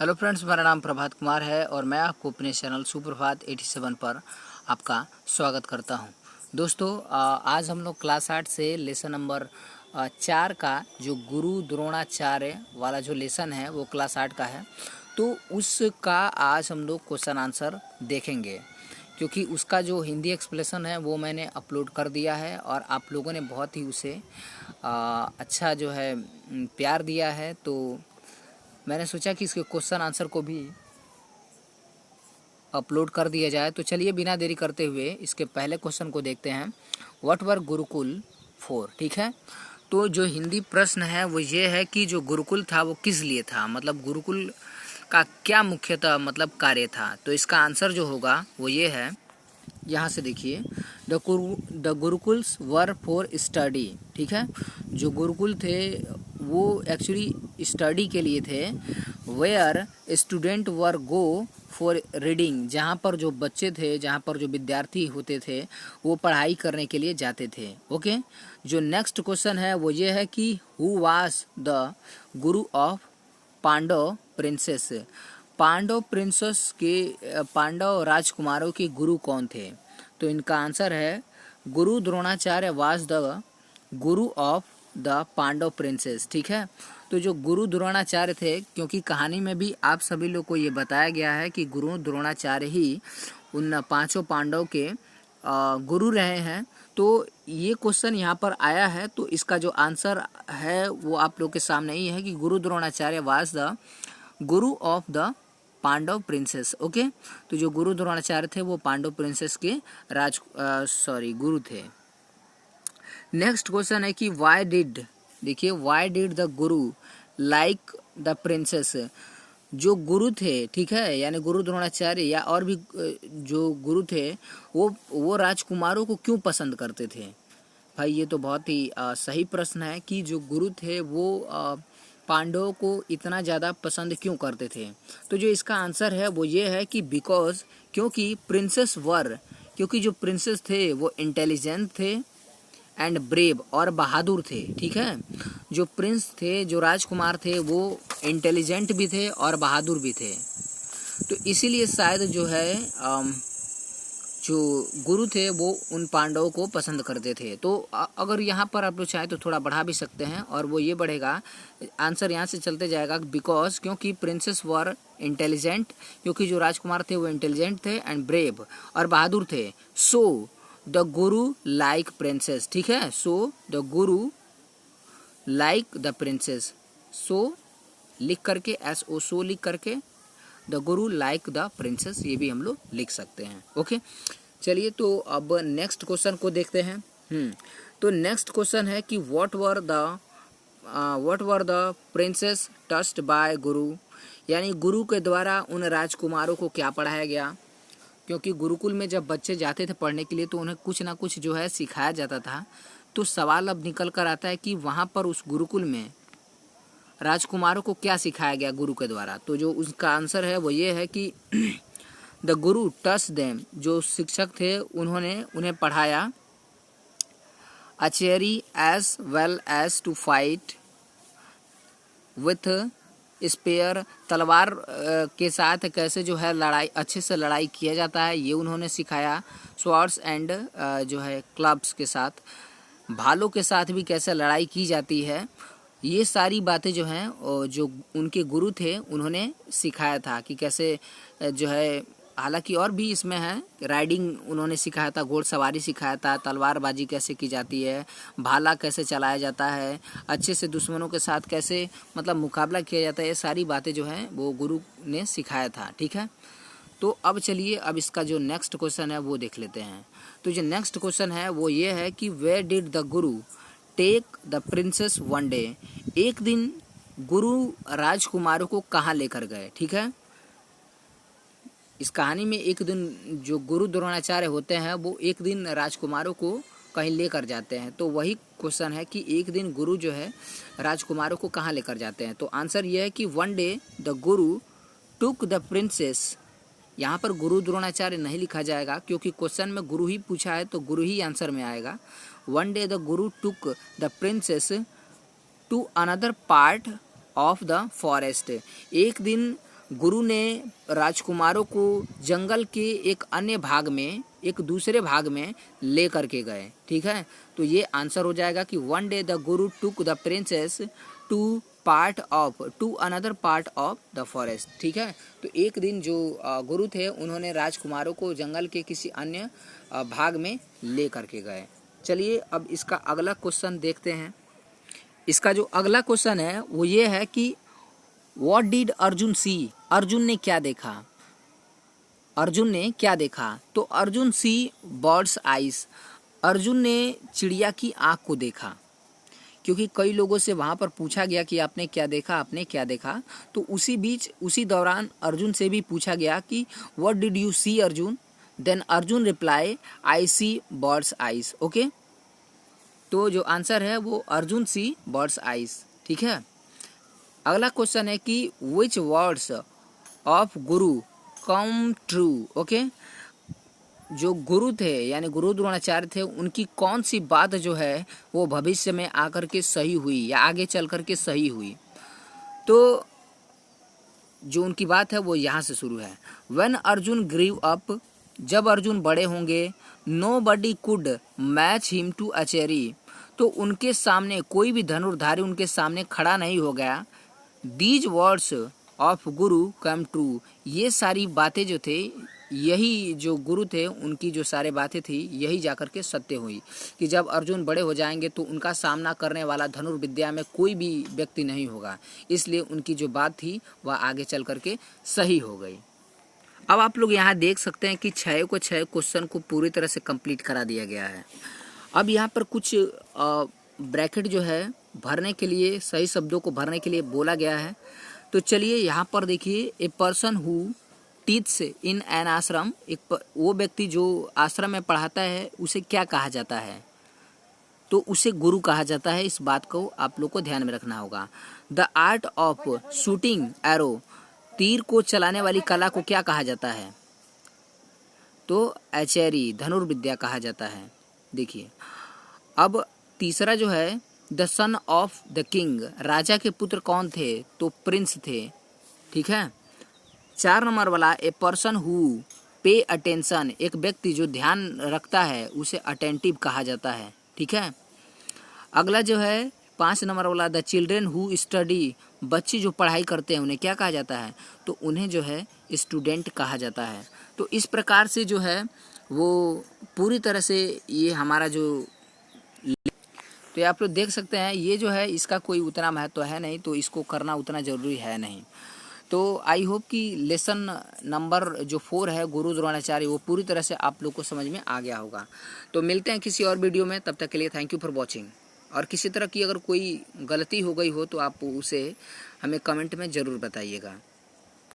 Hello friends, मेरा नाम प्रभात कुमार है और मैं आपको अपने चैनल सुप्रभात 87 पर आपका स्वागत करता हूं। दोस्तों, आज हम लोग क्लास 8 से लेसन नंबर 4 का जो गुरु द्रोणाचार्य वाला जो लेसन है वो क्लास 8 का है। तो उसका आज हम लोग क्वेश्चन आंसर देखेंगे, क्योंकि उसका जो हिंदी एक्सप्लेनेशन है वो मैंने अपलोड कर दिया है और आप लोगों ने बहुत ही उसे अच्छा जो है प्यार दिया है। तो मैंने सोचा कि इसके क्वेश्चन आंसर को भी अपलोड कर दिया जाए। तो चलिए बिना देरी करते हुए इसके पहले क्वेश्चन को देखते हैं। What were Gurukul for? ठीक है, तो जो हिंदी प्रश्न है वो ये है कि जो गुरुकुल था वो किस लिए था, मतलब गुरुकुल का क्या मुख्यतः मतलब कार्य था। तो इसका आंसर जो होगा वो ये है, यहाँ से देखिए, the gurukuls were for study. ठीक है, जो गुरुकुल थे वो एक्चुअली स्टडी के लिए थे। Where student were go for reading, जहाँ पर जो बच्चे थे, जहाँ पर जो विद्यार्थी होते थे वो पढ़ाई करने के लिए जाते थे। ओके, जो नेक्स्ट क्वेश्चन है वो ये है कि who was the guru of Pandava princes? Pandava princes के पांडव राजकुमारों के गुरु कौन थे? तो इनका आंसर है गुरु Dronacharya was the guru of the Pandava princess. ठीक है, तो जो गुरु द्रोणाचार्य थे, क्योंकि कहानी में भी आप सभी लोग को ये बताया गया है कि गुरु द्रोणाचार्य ही उन पांचों पांडव के गुरु रहे हैं। तो ये क्वेश्चन यहाँ पर आया है, तो इसका जो आंसर है वो आप लोग के सामने ही है कि Guru Dronacharya was the guru of the Pandava princes. Okay, तो जो गुरु द्रोणाचार्य थे वो पांडव प्रिंसेस के गुरु थे। नेक्स्ट क्वेश्चन है कि वाई डिड, देखिए, why did the Guru like the princess? जो गुरु थे, ठीक है, यानी गुरु द्रोणाचार्य या और भी जो गुरु थे वो राजकुमारों को क्यों पसंद करते थे? भाई ये तो बहुत ही सही प्रश्न है कि जो गुरु थे वो पांडवों को इतना ज़्यादा पसंद क्यों करते थे। तो जो इसका आंसर है वो ये है कि बिकॉज, क्योंकि प्रिंसेस वर, क्योंकि जो प्रिंसेस थे वो इंटेलिजेंट थे एंड ब्रेव और बहादुर थे। ठीक है, जो प्रिंस थे, जो राजकुमार थे, वो इंटेलिजेंट भी थे और बहादुर भी थे। तो इसीलिए शायद जो है जो गुरु थे वो उन पांडवों को पसंद करते थे। तो अगर यहाँ पर आप लोग चाहे तो थोड़ा बढ़ा भी सकते हैं और वो ये बढ़ेगा, आंसर यहाँ से चलते जाएगा बिकॉज, क्योंकि प्रिंसेस वर इंटेलिजेंट, क्योंकि जो राजकुमार थे वो इंटेलिजेंट थे एंड ब्रेव और बहादुर थे। So the Guru like princess. ठीक है, so the Guru like the princess, सो लिख करके SO सो लिख करके the Guru like the princess, ये भी हम लोग लिख सकते हैं। ओके, चलिए तो अब नेक्स्ट क्वेश्चन को देखते हैं। तो नेक्स्ट क्वेश्चन है कि what were the princess touched bye गुरु? यानी गुरु के द्वारा उन राजकुमारों को क्या पढ़ाया गया? क्योंकि गुरुकुल में जब बच्चे जाते थे पढ़ने के लिए तो उन्हें कुछ ना कुछ जो है सिखाया जाता था। तो सवाल अब निकल कर आता है कि वहाँ पर उस गुरुकुल में राजकुमारों को क्या सिखाया गया गुरु के द्वारा? तो जो उसका आंसर है वो ये है कि द गुरु टच देम, जो शिक्षक थे उन्होंने उन्हें पढ़ाया archery as well as to fight with spear, तलवार के साथ कैसे जो है लड़ाई, अच्छे से लड़ाई किया जाता है, ये उन्होंने सिखाया। स्वॉर्ड्स एंड जो है क्लब्स के साथ, भालों के साथ भी कैसे लड़ाई की जाती है, ये सारी बातें जो हैं जो उनके गुरु थे उन्होंने सिखाया था कि कैसे जो है, हालांकि और भी इसमें है, राइडिंग उन्होंने सिखाया था, घोड़सवारी सिखाया था, तलवारबाजी कैसे की जाती है, भाला कैसे चलाया जाता है, अच्छे से दुश्मनों के साथ कैसे मतलब मुकाबला किया जाता है, ये सारी बातें जो हैं वो गुरु ने सिखाया था। ठीक है, तो अब चलिए अब इसका जो नेक्स्ट क्वेश्चन है वो देख लेते हैं। तो जो नेक्स्ट क्वेश्चन है वो ये है कि where did the guru take the princes one day? एक दिन गुरु राजकुमारों को कहाँ लेकर गए? ठीक है, इस कहानी में एक दिन जो गुरु द्रोणाचार्य होते हैं वो एक दिन राजकुमारों को कहीं लेकर जाते हैं। तो वही क्वेश्चन है कि एक दिन गुरु जो है राजकुमारों को कहाँ लेकर जाते हैं? तो आंसर यह है कि one day the guru took the princess. यहाँ पर गुरु द्रोणाचार्य नहीं लिखा जाएगा क्योंकि क्वेश्चन में गुरु ही पूछा है तो गुरु ही आंसर में आएगा। One day the guru took the princess to another part of the forest. एक दिन गुरु ने राजकुमारों को जंगल के एक अन्य भाग में, एक दूसरे भाग में ले करके गए। ठीक है, तो ये आंसर हो जाएगा कि one day the guru took the princess to another part of the forest. ठीक है, तो एक दिन जो गुरु थे उन्होंने राजकुमारों को जंगल के किसी अन्य भाग में ले करके गए। चलिए अब इसका अगला क्वेश्चन देखते हैं। इसका जो अगला क्वेश्चन है वो ये है कि व्हाट डिड अर्जुन सी, अर्जुन ने क्या देखा, अर्जुन ने क्या देखा। तो अर्जुन सी बर्ड्स आइज, अर्जुन ने चिड़िया की आँख को देखा। क्योंकि कई लोगों से वहाँ पर पूछा गया कि आपने क्या देखा, आपने क्या देखा, तो उसी बीच उसी दौरान अर्जुन से भी पूछा गया कि what did you see Arjun, then Arjun reply I see birds eyes. Okay, तो जो आंसर है वो अर्जुन सी बर्ड्स आइज। ठीक है, अगला क्वेश्चन है कि विच words of Guru come true. Okay, जो गुरु थे यानी गुरु द्रोणाचार्य थे, उनकी कौन सी बात जो है वो भविष्य में आकर के सही हुई या आगे चल कर के सही हुई। तो जो उनकी बात है वो यहाँ से शुरू है। व्हेन अर्जुन ग्रीव अप, जब अर्जुन बड़े होंगे, nobody could match him to archery, तो उनके सामने कोई भी धनुर्धारी उनके सामने खड़ा नहीं हो गया। These words of Guru come true, ये सारी बातें जो थे, यही जो गुरु थे उनकी जो सारी बातें थी यही जाकर के सत्य हुई कि जब अर्जुन बड़े हो जाएंगे तो उनका सामना करने वाला धनुर्विद्या में कोई भी व्यक्ति नहीं होगा, इसलिए उनकी जो बात थी वह आगे चल करके सही हो गई। अब आप लोग यहाँ देख सकते हैं कि 6 क्वेश्चन को पूरी तरह से कंप्लीट करा दिया गया है। अब यहाँ पर कुछ ब्रैकेट जो है भरने के लिए, सही शब्दों को भरने के लिए बोला गया है। तो चलिए यहाँ पर देखिए, a person who teach in an आश्रम, एक वो व्यक्ति जो आश्रम में पढ़ाता है उसे क्या कहा जाता है, तो उसे गुरु कहा जाता है। इस बात को आप लोग को ध्यान में रखना होगा। The art of shooting arrow, तीर को चलाने वाली कला को क्या कहा जाता है, तो एचेरी, धनुर्विद्या कहा जाता है। देखिए अब तीसरा जो है, the son of the king, राजा के पुत्र कौन थे, तो प्रिंस थे। ठीक है, 4 नंबर वाला, a person who pay attention, एक व्यक्ति जो ध्यान रखता है उसे अटेंटिव कहा जाता है। ठीक है, अगला जो है 5 नंबर वाला, द चिल्ड्रेन हु स्टडी, बच्चे जो पढ़ाई करते हैं उन्हें क्या कहा जाता है, तो उन्हें जो है स्टूडेंट कहा जाता है। तो इस प्रकार से जो है वो पूरी तरह से ये हमारा जो, तो आप लोग देख सकते हैं ये जो है इसका कोई उतना महत्व है नहीं, तो इसको करना उतना ज़रूरी है नहीं। तो आई होप कि लेसन नंबर जो 4 है गुरु द्रोणाचार्य, वो पूरी तरह से आप लोग को समझ में आ गया होगा। तो मिलते हैं किसी और वीडियो में, तब तक के लिए थैंक यू फॉर वॉचिंग। और किसी तरह की अगर कोई गलती हो गई हो तो आप उसे हमें कमेंट में ज़रूर बताइएगा।